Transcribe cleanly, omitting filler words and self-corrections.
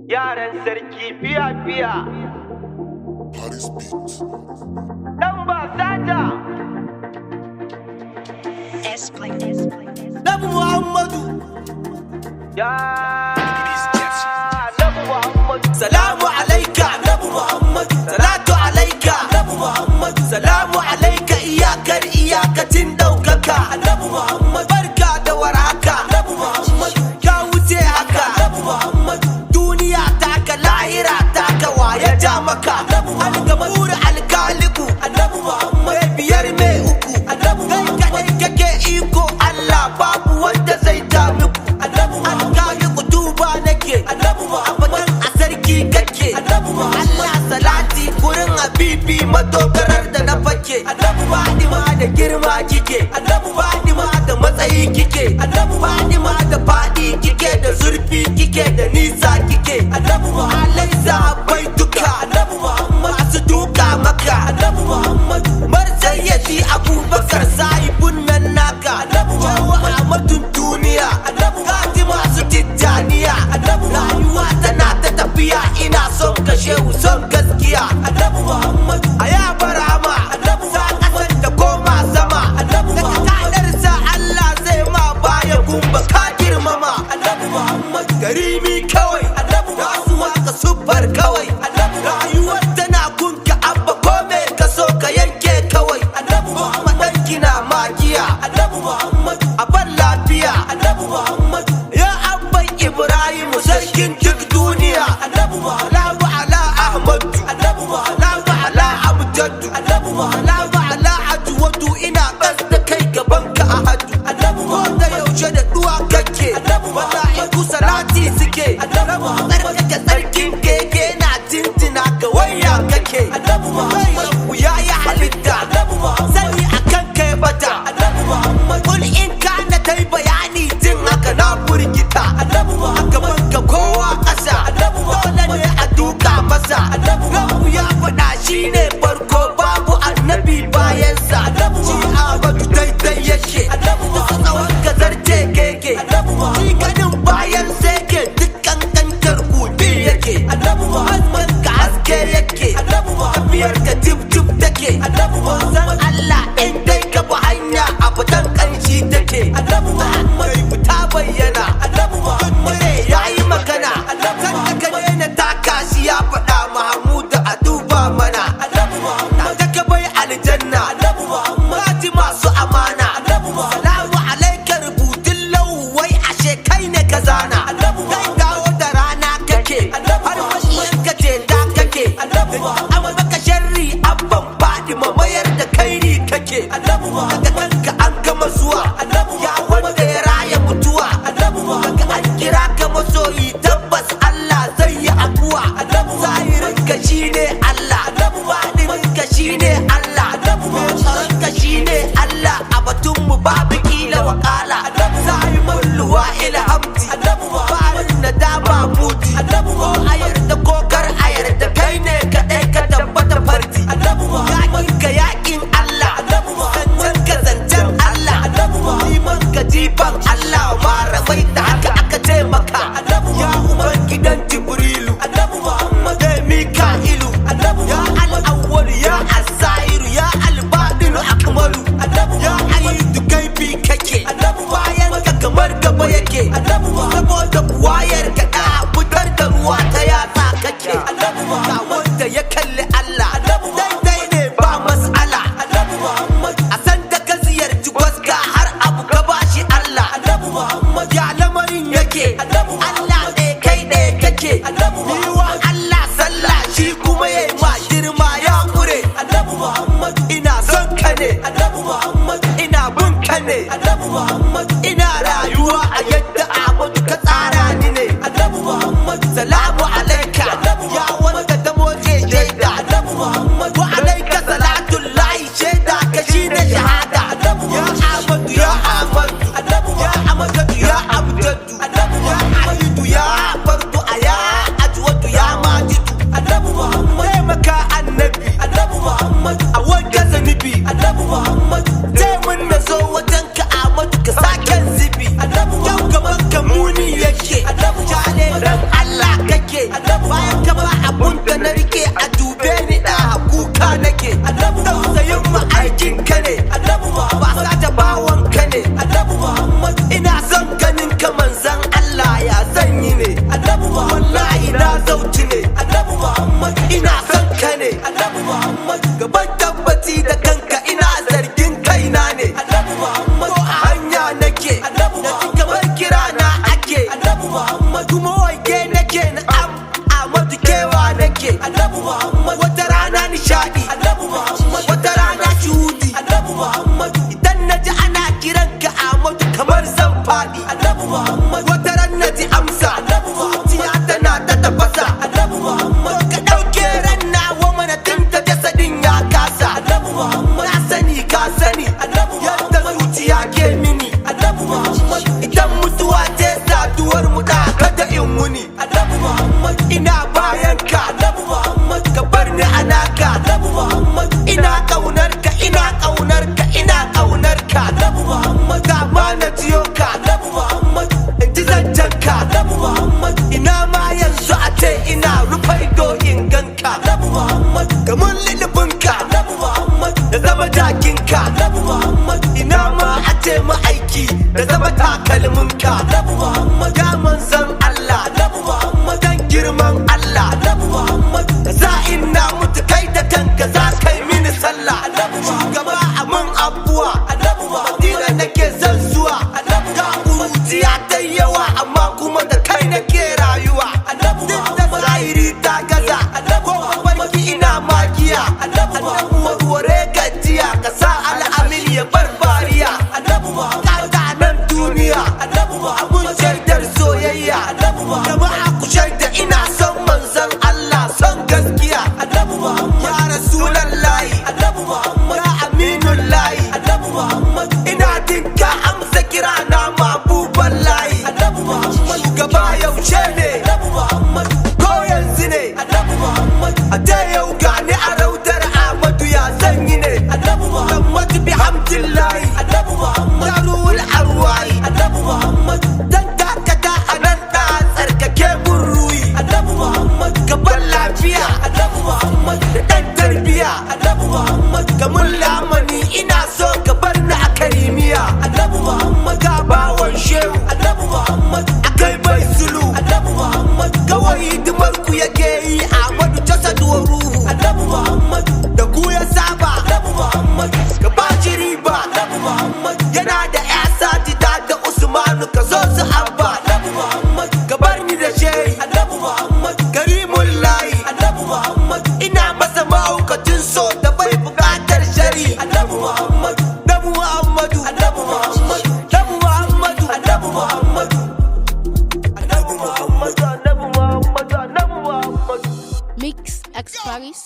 Yaran sarki fiya-fiya. Paris Beat. Ɗan ba sata. Nabi Muhammadu. Ya Nabi Muhammadu. Salamu alaika Nabi Muhammadu. Salatu alaika Nabi Muhammadu. Salamu alaika iyakacin ɗaukaka Nabi Muhammadu. Barka da warhaka Nabi Muhammadu. Ka wuce haka Nabi Muhammadu. Duniya taka lahira taka waye ja maka Al-Gamur Al-Khaliqu Annabi Muhammad biyar mai uku Annabi kai kake iko Allah babu wanda zai ta muku Annabi Al-Khaliqu duba nake Annabi Muhammad a sarki kake Annabi Allah salati gurin habibi madogarar da na fake Annabi Fatima da girma kike Annabi Fatima da matsayi kike Annabi Fatima da fadi kike da zurfi kike da nisa kike Annabi Muhammad sahabbai duka Annabi Muhammad masu duka maka Annabi Muhammad marsayyati Abubakar sahibun nan naka Annabi Muhammadun duniya Annabi Fatima su tijjaniya Annabi rayuwa tana ta tafiya ina son ka shehu son gaskiya Annabi Muhammad aya barama Annabi sa kasar da koma sama Annabi Muhammad sa Allah zai ma baya gumba ka girmama Annabi Muhammad garimi kawai Annabi wasuwa ka super kawai Annabi rayuwar tana gunka abba kome ka so ka yanke kawai Annabi Muhammad dan kina magiya Annabi Muhammad aban lafiya Annabi Muhammad ya abban Ibrahim sarkin duk duniya Annabi Muhammad ala Ahmadu Annabi Muhammad ala Abdadu Annabi Muhammad ala Ajwadu ina bas da kai gaban ka ahadu Annabi Muhammad da yaushe da duwa kake Annabi mala'iku salati suke Annabi Muhammad ka sarkin keke na tintina ga waya kake Annabi Muhammad ya yi halitta Annabi Muhammad sani akan kai bata Annabi Muhammad kul in kana kai bayani jin haka na burgita Annabi Muhammad gaban ka kowa ƙasa Annabi dole ne a duka masa Annabi Muhammad ya faɗa shine farko babu annabi bayansa Annabi Muhammad daidai yake Annabi Muhammad gazarce keke Annabi Muhammad ganin bayan seke dukkan kankar kudi yake Annabi Muhammad ka haske yake Annabi Muhammad biyar ka tip take Annabi Muhammad Allah in dai ka bi hanya a fitan kanshi take Annabi Muhammad ta bayyana Annabi Muhammad yayi magana Annabi ka daina taka shi ya faɗa Mahmud a duba mana Annabi Muhammad ka bai aljanna Annabi Muhammad masu amana Annabi Muhammad salamu alaika rubutun lauwai ashe kai ne ka zana Annabi kai dawo da rana kake har mashin kace da kake Annabi Muhammad baka sharri abban Fatima mayar da kairi kake Annabi Muhammad kanka an gama zuwa Annabi ya wanda ya raya mutuwa Annabi Muhammad an kira ka masoyi tabbas Allah zai yi abuwa Annabi zahirin ka shine Allah Annabi baɗinin ka shine Allah Annabi tsaron ka shine Allah a batun mu babu kila wakala Annabi zahimul luwa ila hamdi Annabi farin da dama muti Annabi ko ayar da kokar ayar da kai ne kaɗai ka tabbata fardi Annabi yakin ka yakin Allah Annabi zancen ka zancen Allah Annabi liman ka jifan Allah mara bai da haka aka taimaka Annabi ya umar gidan Jibrilu Annabi Muhammad da Mika'ilu Annabi ya al-awwal ya az-zahiru ya al-batinu akmalu Annabi ya ayidu kaifi kake Annabi bayan ka kamar gaba yake Annabi saboda wayar ka da fitar da ruwa ta yatsa kake Annabi ga wanda ya kalli Allah Annabi daidai ne ba mas'ala Annabi Muhammad a san da ka ziyarci gwaska har abu ka bashi Allah Annabi Muhammad ya lamarin yake Annabi Allah ne kai ne kake Annabi yiwa Allah sallah shi kuma yayi ma girma ya kure Annabi Muhammad ina son ka ne Annabi Muhammad ina bin ka ne Annabi Muhammad ina rayuwa a yadda Ahmadu ka tsara ni ne Annabi Muhammad salamu alaika ya wanda ta moce shaida Annabi Muhammad wa alaika salatullahi shaida ka shine shahada ya Ahmadu ya Ahmadu ya Ahmadu ya Abdadu ya Ayidu ya Fardu ya Ajwadu ya Majidu Annabi Muhammad maka annabi Annabi Muhammad a wanka zanibi Annabi Muhammad sai mun nazo wajen ka Ahmadu ka saken zibi ganin ka manzan Allah ya zanyi ne annabi wallahi na zauci ne annabi Muhammad ina son ka ne annabi Muhammad gaban tabbaci da kanka ina zargin kaina ne annabi Muhammad ko a hanya nake annabi Muhammad kamar kira na ake annabi Muhammad kuma waike nake na Ahmadu kewa nake annabi Muhammad wata rana nishadi annabi Muhammad wata rana shuhudi annabi Muhammad idan naji ana kiranka Ahmadu kamar zan fadi annabi Muhammad wata ran naji amsa annabi Muhammad tana ta tafasa annabi Muhammad ka dauke ran nawa mana tinta jasadin ya kasa annabi Muhammad na sani ka sani annabi yadda zuciya ke mini annabi Muhammad idan mutuwa ce saduwar mu da kada in muni annabi Muhammad ina bayan ka annabi Muhammad ka bar ni anaka annabi Muhammad ina kaunar ka ina kaunar ka ina kaunar ka annabi Muhammad ga ma na jiyo ka annabi Muhammad in ji zancen ka annabi Muhammad ina ma yanzu a ce ina rufai do in ganka annabi Muhammad ga mun lilibin ka annabi Muhammad da zama jakin ka annabi Muhammad ina ma a ce mu aiki da zama takalmin ka annabi Muhammad ya manzan Allah annabi Muhammad dan girman Allah annabi Muhammad da za ina mutu kai da kanka za kai mini sallah annabi shugaba amin abuwa annabi Madina nake zan zuwa annabi ga kuruciya ta yawa amma kuma da kai nake rayuwa annabi Muhammad zahiri ta gaza annabi mafarki ina magiya annabi Muhammad ware gajiya ka sa al'amin ya bar fariya annabi Muhammad ka nan duniya annabi Muhammad shaidar soyayya annabi Muhammad jama'a ku shaida ina son manzon Allah son gaskiya annabi Muhammad ya rasulullahi annabi Muhammad ya aminullahi annabi Muhammad ina dinka amsa kira na mabuban layi annabi Muhammad shugaba yaushe ne annabi Muhammad ko yanzu ne annabi Muhammad a da yau gani a raudar Ahmadu ya zanyi ne annabi Muhammad bihamdillahi annabi Muhammad ya ruhul arwahi annabi Muhammad dan dakata anan da tsarkake mun ruhi annabi Muhammad gaban lafiya annabi Muhammad da dan tarbiya annabi Muhammad ga mun lamani ina so ka bar ni a karimiya annabi Muhammad ga bawon shehu annabi Muhammad akai bai sulu annabi Muhammad kawai hidimar ku yake yi Ahmadu jasadu wa ruhu annabi Muhammad da ku ya saba annabi Muhammad ka ba shi riba annabi Muhammad yana da ya Sajida da Usmanu ka zo su abba annabi Muhammad ka bar ni da shehi annabi Muhammad karimul lahi annabi Muhammad ina masa mahaukacin so da bai bukatar shari annabi Muhammad nabi Muhammadu annabi Muhammad nabi Muhammadu annabi Muhammad annabi Muhammad Annabi Muhammad, Annabi Muhammad. Mix X Paris.